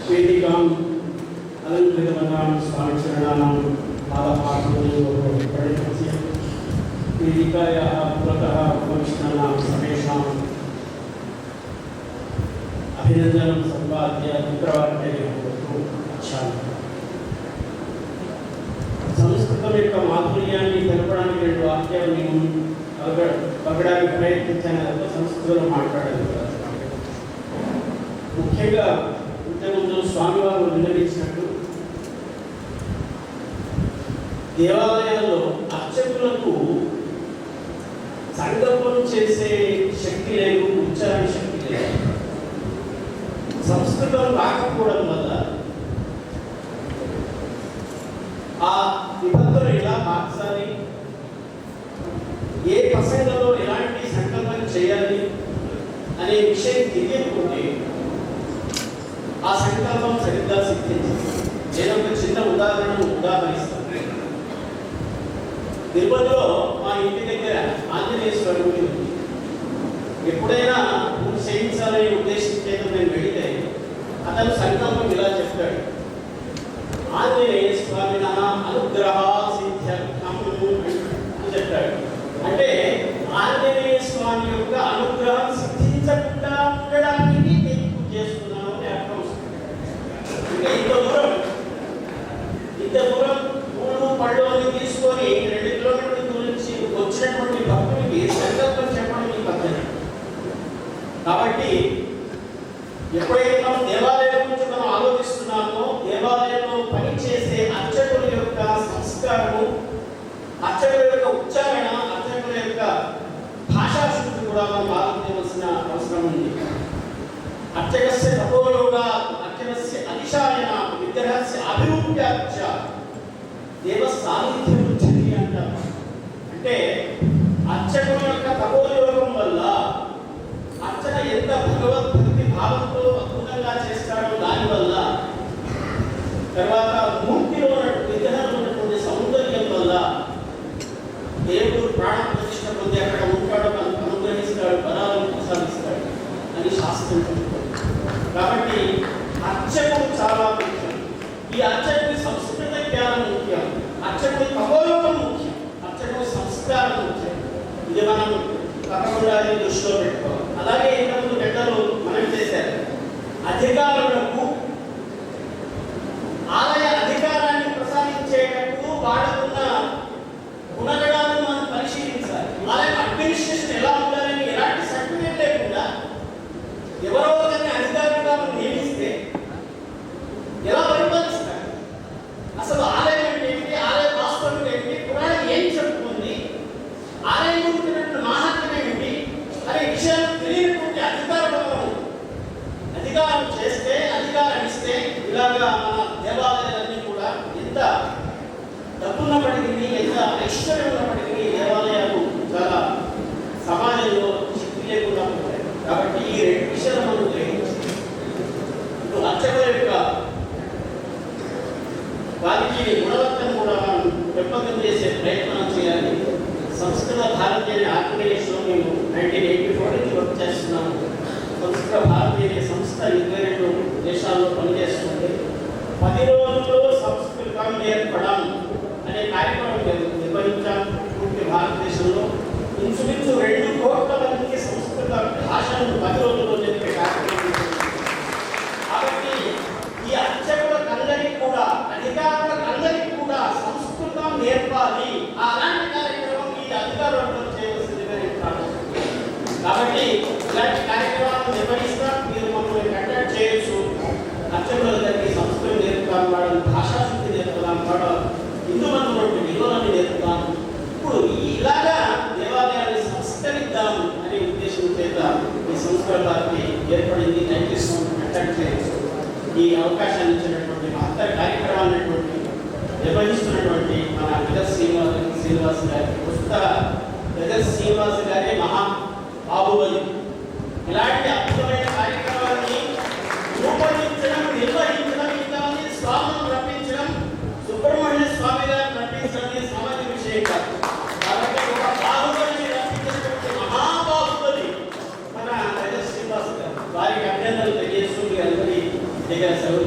వేదికాం అలంకృతమతాం స్వామి చరణానాం పాదపాఠోపరిత్య వేదికాయాः పురतः ఉపవిష్టానాं सर्वेषां అభినందనం సంపాద్య మిత్రవాక్యాన్ని ఇచ్చాను. సంస్కృతం యొక్క మాధుర్యాన్ని తెలపడానికి రెండు వాక్యాలు నేను పలకడానికి ప్రయత్నించాను. సంస్కృతంలో మాట్లాడాలి. ముఖ్యంగా ఇంతకుముందు స్వామివారు విన్నవించినట్టు దేవాలయాల్లో అర్చకులకు సంకల్పం చేసే శక్తి లేదు, ఉచ్చారణ శక్తి లేదు. సంస్కృతం రాకపోవడం వల్ల ఆ నిబంధనలు ఎలా మార్చాలి, ఏ ప్రసంగంలో ఎలాంటి సంకల్పం చేయాలి అనే విషయం తెలియకపోతే ఆ సంకల్పం సరిగ్గా సిద్ధించింది. నేను ఒక చిన్న ఉదాహరిస్తాను. తిరుపతిలో మా ఇంటి దగ్గర ఆంజనేయ స్వామి ఉంది. ఎప్పుడైనా పూజ చేయించాలనే ఉద్దేశంతో నేను వెళితే అతను సంకల్పం ఇలా చెప్తాడు: ఆంజనేయ స్వామి అనుగ్రహ సిద్ధ్యర్థం అని చెప్తాడు. అంటే ఆంజనేయ స్వామి యొక్క అనుగ్రహం సిద్ధించకుండా ఉండడానికి నేను పూజ చేస్తున్నాను అని అర్థం. ఇంకా ఇంత దూరం పూలు పళ్ళు అని తీసుకొని 2 కిలోమీటర్ల దూరం నుంచి వచ్చినటువంటి భక్తుడికి సంకల్పం చెప్పడం ఈ పద్ధతి. కాబట్టి ఎప్పుడైతే మనం దేవాలయం గురించి మనం ఆలోచిస్తున్నామో, దేవాలయంలో పనిచేసే అర్చకుల యొక్క సంస్కారము, అర్చకుల యొక్క ఉచ్చారణ, అర్చకుల యొక్క భాషా శుద్ధి కూడా మనం ఆలోచించవలసిన అవసరం ఉంది. అర్చకస్య తపోయోగా అర్చకస్య అతిశాయన విగ్రహస్య అభిరూప్యాచ దేవ సాన్నిధ్యం వచ్చి అంటారు. అంటే అర్చకుల యొక్క తపోయోగం వల్ల అర్చన ఎంత భగవద్భక్తి భావంతో అద్భుతంగా చేస్తాడో దానివల్ల, తర్వాత మూర్తిలో విగ్రహంలో ఉన్నటువంటి సౌందర్యం వల్ల దేవుడు ప్రాణ ప్రతిష్ఠ పొంది అక్కడ ఉంటాడు, మనకు అనుగ్రహిస్తాడు, బలాలను కొనసాగిస్తాడు అని శాస్త్రం చెబుతుంది. కాబట్టి అర్చకుడు చాలా ముఖ్యం. ఈ అర్చకుడి సంస్కృత జ్ఞానం ముఖ్యం, అర్చకుడి తపోయోగం ముఖ్యం, అర్చకుడి సంస్కారం ముఖ్యం. ఇది మనం తప్పకుండా దృష్టిలో పెట్టుకోవాలి. అలాగే ఇంతకుముందు పెద్దలు మనం చేశారు, అధికారులకు ఆలయ అధికారాన్ని ప్రసాదించేటప్పుడు వాడుకున్న గుణగణాలను మనం పరిశీలించాలి. ఆలయ అడ్మినిస్ట్రేషన్ ఎలా ఉండాలని ఎలాంటి సర్టిఫికేట్ లేకుండా ఎవరో ఒకరిని అధికారులుగా నియమిస్తే ఎలా పరిపాలిస్తారు? అసలు ఆలయం అంటే ఏంటి, ఆలయ వాస్తవం ఏంటి, పురాణం ఏం చెప్పుకుంది, ఆలయం గురించినటువంటి మహాత్మ్యం ఏమిటి అనే విషయాలు తెలియనటువంటి అధికారం చేస్తే, అధికారం ఇస్తే ఇలాగా మన దేవాలయాలన్నీ కూడా ఎంత డబ్బున్నప్పటికీ, ఎంత ఐశ్వర్యం ఉన్నప్పటికీ దేవాలయాలు చాలా సమాజంలో శక్తి లేకుండా ఉంటాయి. కాబట్టి ఈ 2 విషయాలు మనం గ్రహించాలి. ఇప్పుడు అర్చకుల యొక్క వారికి గుణవత్తను కూడా మనం పెంపకం చేసే ప్రయత్నం చేయాలి. సంస్కృత భారతి అనే ఆర్గనైజేషన్లో మేము 1984 నుంచి వర్క్ చేస్తున్నాము. సంస్కృత భారతి అనే సంస్థ 22 దేశాల్లో పనిచేస్తుంది. 10 రోజుల్లో సంస్కృతం నేర్పడం అనే కార్యక్రమం నిర్వహించాం. పూర్తి భారతదేశంలో ఇంచుమించు 2 కోట్ల మందికి సంస్కృత భాషను 10 రోజుల్లో చెప్పే కార్యక్రమం. కాబట్టి ఈ అర్చకులందరికీ కూడా, అధికారులందరికీ కూడా సంస్కృతం నేర్పాలి. అలాంటి కార్యక్రమం ఈ అధికారులతో చేయవలసిందిగా నేను ప్రార్థిస్తున్నాను. కాబట్టి ఇలాంటి కార్యక్రమాలను నిర్వహిస్తాం. మీరు మమ్మల్ని కంటాక్ట్ చేయొచ్చు. అర్చకులందరికీ సంస్కృతం నేర్పుతాం, వాళ్ళని భాషాశుద్ధి నేర్పుతాం, వాళ్ళ హిందూ బంధువులకు విలువలను నేర్పుతాం. ఇప్పుడు ఇలాగా దేవాలయాన్ని సంస్కరిద్దాం అనే ఉద్దేశం చేత ఈ సంస్కృత భారతి ఏర్పడింది. దయచేసి కంటాక్ట్ చేయొచ్చు. ఈ అవకాశాన్ని ఇచ్చినటువంటి మా అంతర్ కార్యక్రమాన్ని నిర్వహిస్తున్నటువంటి మన గజర్ శ్రీనివాస్ గారి పుస్తక గజర్ శ్రీనివాస్ గారే మహా బాహుబలి. ఇలాంటి అద్భుతమైన కార్యక్రమాన్ని రూపొందించడం, నిర్వహించడం, ఇంతమంది స్వాములను రప్పించడం, సుబ్రహ్మణ్య స్వామి గారిని రప్పించడం సామాజిక విషయం కాదు. కాబట్టి ఒక బాహుబలిని రప్పించినటువంటి మహాబాహుబలి మన గజర్ శ్రీనివాస్ గారు. వారికి అభినందనలు తెలియజేస్తూ అందరి దగ్గర సెలవు